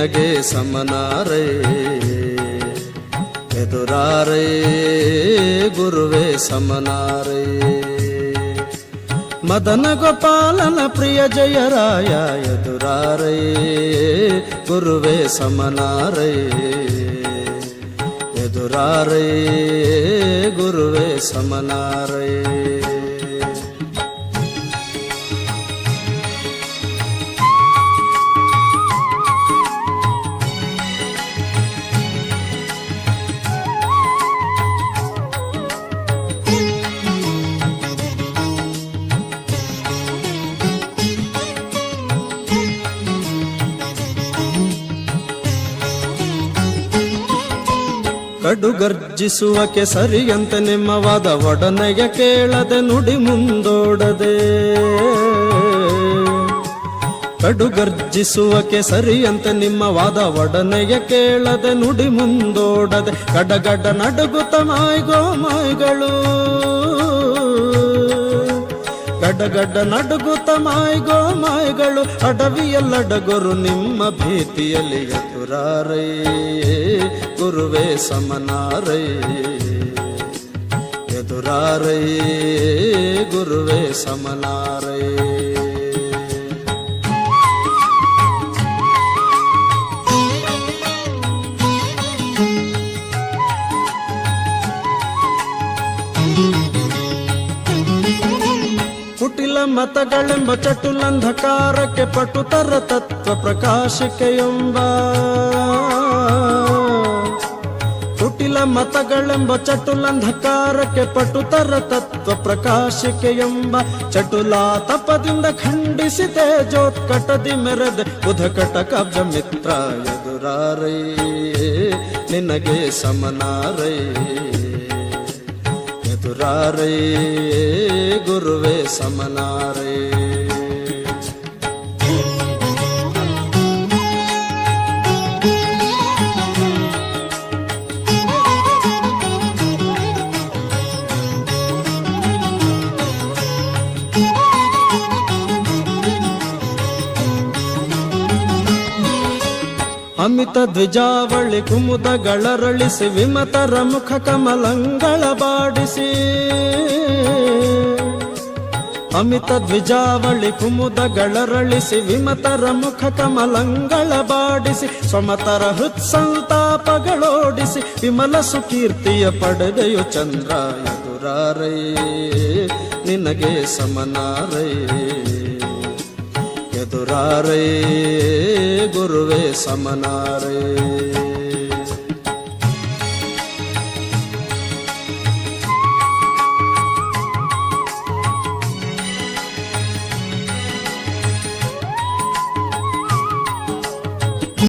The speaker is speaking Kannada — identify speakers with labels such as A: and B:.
A: ನಿನಗೆ ಸಮನಾರೇ ಎದುರಾರೇ ಗುರುವೇ ಸಮನಾರೇ ಮದನ ಗೋಪಾಲನ ಪ್ರಿಯ ಜಯರಾಯ ಎದುರಾರೇ ಗುರುವೇ ಸಮನಾರೇ ಎದುರಾರೇ ಗುರುವೇ ಸಮನಾರೇ ಕಡುಗರ್ಜಿಸುವಕ್ಕೆ ಸರಿಯಂತೆ ನಿಮ್ಮ ವಾದ ಒಡನೆಗೆ ಕೇಳದೆ ನುಡಿ ಮುಂದೋಡದೆ ಕಡುಗರ್ಜಿಸುವಕ್ಕೆ ಸರಿಯಂತೆ ನಿಮ್ಮ ವಾದ ಒಡನೆಗೆ ಕೇಳದೆ ನುಡಿ ಮುಂದೋಡದೆ ಗಡಗಡ ನಡುಗುತ್ತ ಮಾಯ್ಗೋ ಮಾಯ್ಗಳು ಗಡಗಡ ನಡುಗುತ್ತ ಮಾಯ್ಗೋ ಮಾಯ್ಗಳು ಅಡವಿಯಲ್ಲಡಗೊರು ನಿಮ್ಮ ಭೀತಿಯಲ್ಲಿ ಎದುರಾರೇ ಗುರುವೇ ಸಮನಾರೇ ಎದುರಾರೇ ಗುರುವೇ ಸಮನಾರೇ ಕುಟಿಲ ಮತಗಳೆಂಬ ಚಟುಲಂಧಕಾರಕ್ಕೆ ಪಟುತರ ತತ್ವ ಪ್ರಕಾಶಿಕೆಯೆಂಬ ಕುಟಿಲ ಮತಗಳೆಂಬ ಚಟುಲಂಧಕಾರಕ್ಕೆ ಪಟುತರ ತತ್ವ ಪ್ರಕಾಶಿಕೆಯೆಂಬ ಚಟುಲಾ ತಪದಿಂದ ಖಂಡಿಸಿದೆ ಜೋತ್ಕಟದಿ ಮೆರೆದೆ ಬುಧಕಟ ಕಬ್ಜ ಮಿತ್ರ ಎದುರಾರೇ ನಿನಗೆ ಸಮನಾರೇ ಎದುರಾರೇ ಗುರುವೇ ಸಮನಾರೇ ಅಮಿತ ದ್ವಿಜಾವಳಿ ಕುಮುದಗಳರಳಿಸಿ ವಿಮತರ ಮುಖ ಕಮಲಂಗಳ ಬಾಡಿಸಿ ಅಮಿತ ದ್ವಿಜಾವಳಿ ಕುಮುದಗಳರಳಿಸಿ ವಿಮತರ ಮುಖ ಕಮಲಂಗಳ ಬಾಡಿಸಿ ಸ್ವಮತರ ಹೃತ್ಸಂತಾಪಗಳೋಡಿಸಿ ವಿಮಲ ಸುಕೀರ್ತಿಯ ಪಡೆದೆಯು ಚಂದ್ರ ಎದುರಾರೇ ನಿನಗೆ ಸಮನಾರೇ ಎದುರಾರೇ ಗುರುವೇ ಸಮನಾರೇ